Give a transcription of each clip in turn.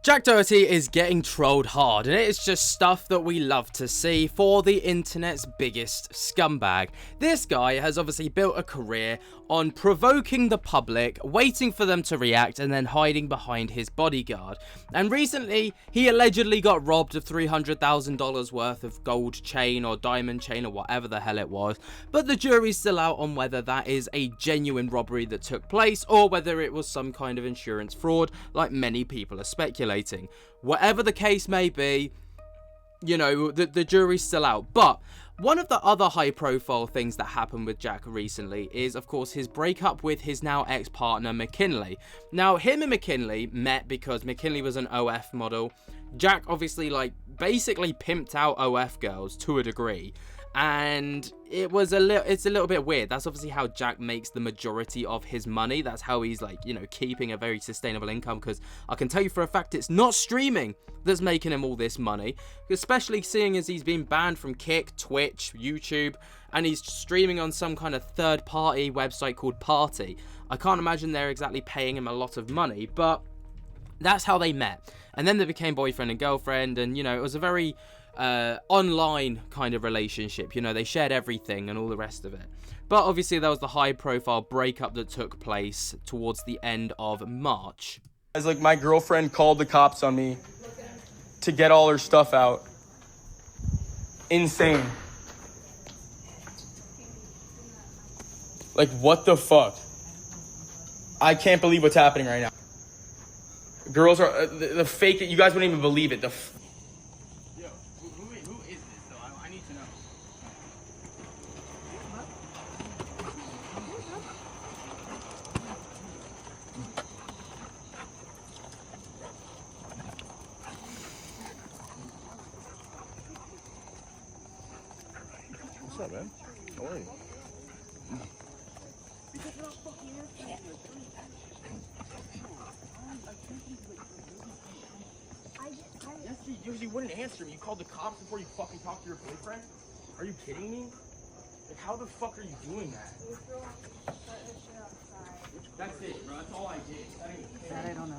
Jack Doherty is getting trolled hard, and it is just stuff that we love to see for the internet's biggest scumbag. This guy has obviously built a career on provoking the public, waiting for them to react, and then hiding behind his bodyguard. And recently, he allegedly got robbed of $300,000 worth of gold chain or diamond chain or whatever the hell it was, but the jury's still out on whether that is a genuine robbery that took place or whether it was some kind of insurance fraud like many people are speculating. Whatever the case may be, you know, the jury's still out. But one of the other high profile things that happened with Jack recently is, of course, his breakup with his now ex-partner McKinley. Now, him and McKinley met because McKinley was an OF model. Jack obviously, like, basically pimped out OF girls to a degree. And it's a little bit weird. That's obviously how Jack makes the majority of his money. That's how he's, like, you know, keeping a very sustainable income, because I can tell you for a fact it's not streaming that's making him all this money, especially seeing as he's been banned from Kick, Twitch, YouTube, and he's streaming on some kind of third-party website called Party. I can't imagine they're exactly paying him a lot of money, but that's how they met. And then they became boyfriend and girlfriend, and, you know, it was a very online kind of relationship. You know, they shared everything and all the rest of it. But obviously there was the high profile breakup that took place towards the end of March. As like my girlfriend called the cops on me to get all her stuff out. Insane. Like, what the fuck? I can't believe what's happening right now. Girls are the fake. You guys wouldn't even believe it. What's up, man? How are you? You wouldn't answer me. You called the cops before you fucking talked to your boyfriend? Are you kidding me? Like, how the fuck are you doing that? That's it, bro. That's all I did. That I don't know.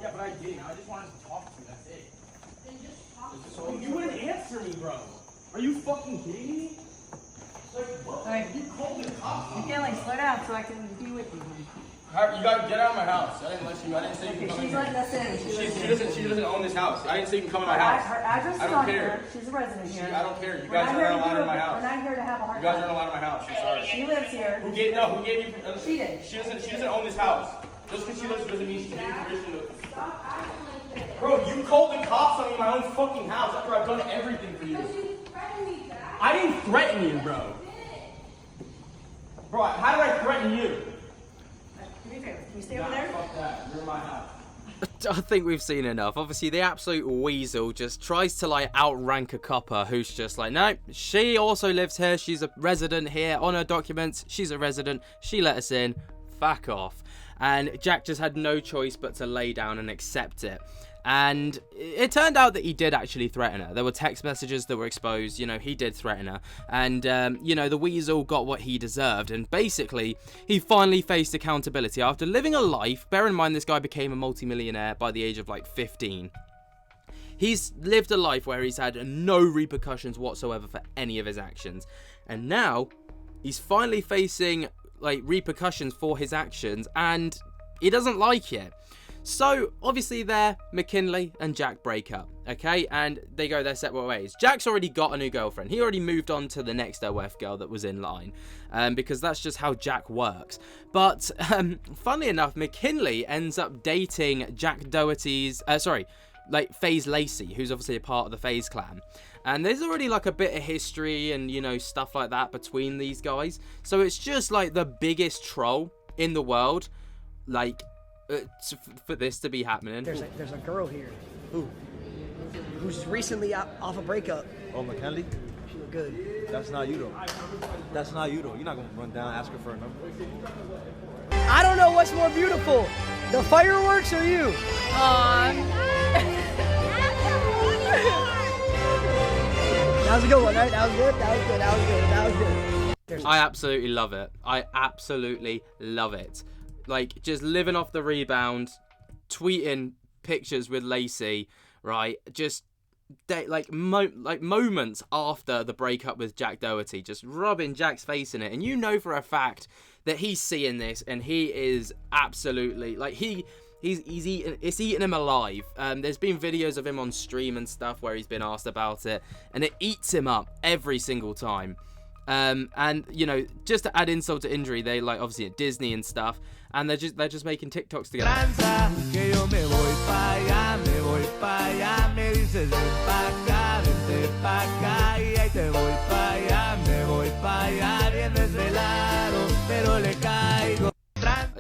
Yeah, but I did. I just wanted to talk to you. That's it. So you wouldn't answer me, bro. Are you fucking kidding me? Like, what? Right. You called the cops. You can't, like, slow down so I can be with you. You gotta get out of my house. I didn't say you can come in. She's letting us in. She doesn't own this house. I didn't say you can come in my house. Her address I is don't on care. here. She's a resident here. I don't care. You guys aren't allowed in my house. We're not here to have a hard You guys time. aren't allowed in my house. I'm sorry. She lives here. Who gave you? She did. She doesn't own this house. Just because she lives doesn't mean she gave you permission to. Bro, you called the cops on me in my own fucking house after I've done everything for you. I didn't threaten you, bro. Bro, how did I threaten you? Do me a favor. Can you stay over there? Fuck that. You're in my house. I think we've seen enough. Obviously, the absolute weasel just tries to, like, outrank a copper who's just like, no, she also lives here. She's a resident here. On her documents, she's a resident. She let us in. Fuck off. And Jack just had no choice but to lay down and accept it. And it turned out that he did actually threaten her. There were text messages that were exposed. You know, he did threaten her. And, you know, the weasel got what he deserved. And basically, he finally faced accountability after living a life. Bear in mind, this guy became a multimillionaire by the age of, like, 15. He's lived a life where he's had no repercussions whatsoever for any of his actions. And now, he's finally facing, like, repercussions for his actions. And he doesn't like it. So, obviously there, McKinley and Jack break up, okay? And they go their separate ways. Jack's already got a new girlfriend. He already moved on to the next OF girl that was in line, because that's just how Jack works. But, funnily enough, McKinley ends up dating Jack Doherty's, FaZe Lacy, who's obviously a part of the FaZe clan. And there's already, like, a bit of history and, you know, stuff like that between these guys. So it's just, like, the biggest troll in the world, like, for this to be happening. There's a girl here. Who? Who's recently off a breakup. Oh, McKinley? She look good. That's not you, though. That's not you, though. You're not going to run down and ask her for a number. I don't know what's more beautiful, the fireworks or you. That was a good one, right? That was good. That was good. I absolutely love it. I absolutely love it. Like, just living off the rebound, tweeting pictures with Lacy, right? Just moments after the breakup with Jack Doherty, just rubbing Jack's face in it, and you know for a fact that he's seeing this, and he is absolutely like he's eating him alive. There's been videos of him on stream and stuff where he's been asked about it, and it eats him up every single time. And you know, just to add insult to injury, they like obviously at Disney and stuff, and they're just making TikToks together.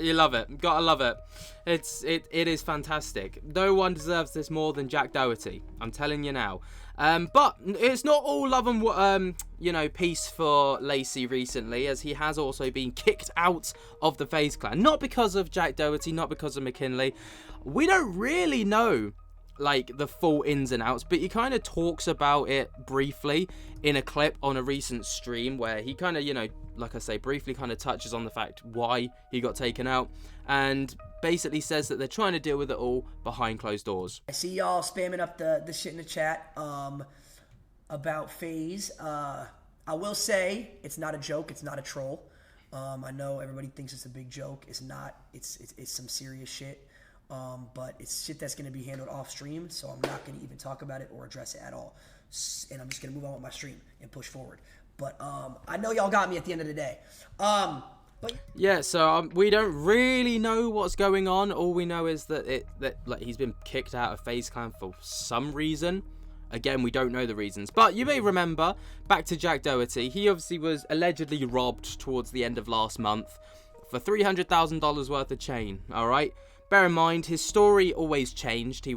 You love it, gotta love it. It is fantastic. No one deserves this more than Jack Doherty, I'm telling you now. But it's not all love and you know, peace for Lacy recently, as he has also been kicked out of the FaZe clan. Not because of Jack Doherty, not because of McKinley. We don't really know like the full ins and outs, but he kind of talks about it briefly in a clip on a recent stream where he kind of, you know, like I say, briefly kind of touches on the fact why he got taken out, and basically says that they're trying to deal with it all behind closed doors. I see y'all spamming up the shit in the chat about FaZe. I will say it's not a joke. It's not a troll. I know everybody thinks it's a big joke. It's not. It's some serious shit. But it's shit that's going to be handled off stream, so I'm not going to even talk about it or address it at all. And I'm just going to move on with my stream and push forward. But I know y'all got me at the end of the day. But yeah, so we don't really know what's going on. All we know is that like he's been kicked out of FaZe clan for some reason. Again, we don't know the reasons. But you may remember, back to Jack Doherty, he obviously was allegedly robbed towards the end of last month for $300,000 worth of chain, all right? Bear in mind, his story always changed.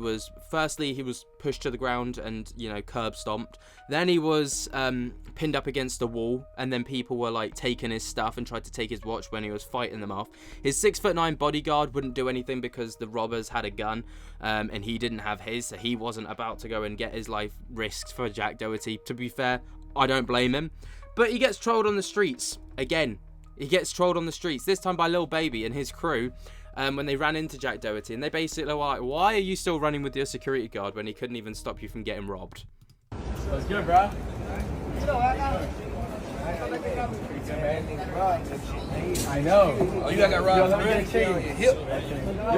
Firstly, he was pushed to the ground and, you know, curb stomped. Then he was pinned up against a wall, and then people were like taking his stuff and tried to take his watch when he was fighting them off. His 6'9" bodyguard wouldn't do anything because the robbers had a gun, and he didn't have his, so he wasn't about to go and get his life risked for Jack Doherty. To be fair, I don't blame him. But he gets trolled on the streets. Again, he gets trolled on the streets, this time by Lil Baby and his crew. When they ran into Jack Doherty, and they basically were like, why are you still running with your security guard when he couldn't even stop you from getting robbed? That's good, bro. I know. Oh, you got robbed for real? You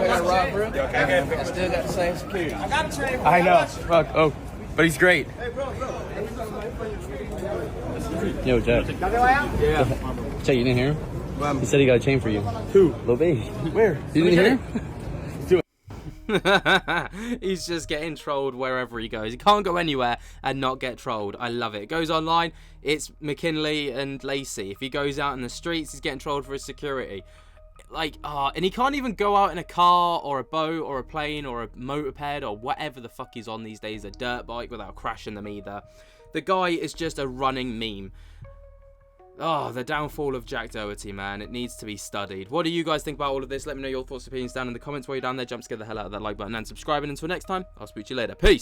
got robbed for real? I still got the same security. I got a chain. I know. Fuck. Oh, but he's great. Hey, bro. Yo, Jack. Yeah. Jack, you didn't hear him? He said he got a chain for you. Who? Lil Baby. Where? You didn't hear him? He's just getting trolled wherever he goes. He can't go anywhere and not get trolled. I love it. It goes online, it's McKinley and Lacy. If he goes out in the streets, he's getting trolled for his security. Like, and he can't even go out in a car or a boat or a plane or a moped or whatever the fuck he's on these days, a dirt bike, without crashing them either. The guy is just a running meme. Oh, the downfall of Jack Doherty, man. It needs to be studied. What do you guys think about all of this? Let me know your thoughts and opinions down in the comments while you're down there. Jump, scare the hell out of that like button and subscribe. And until next time, I'll speak to you later. Peace.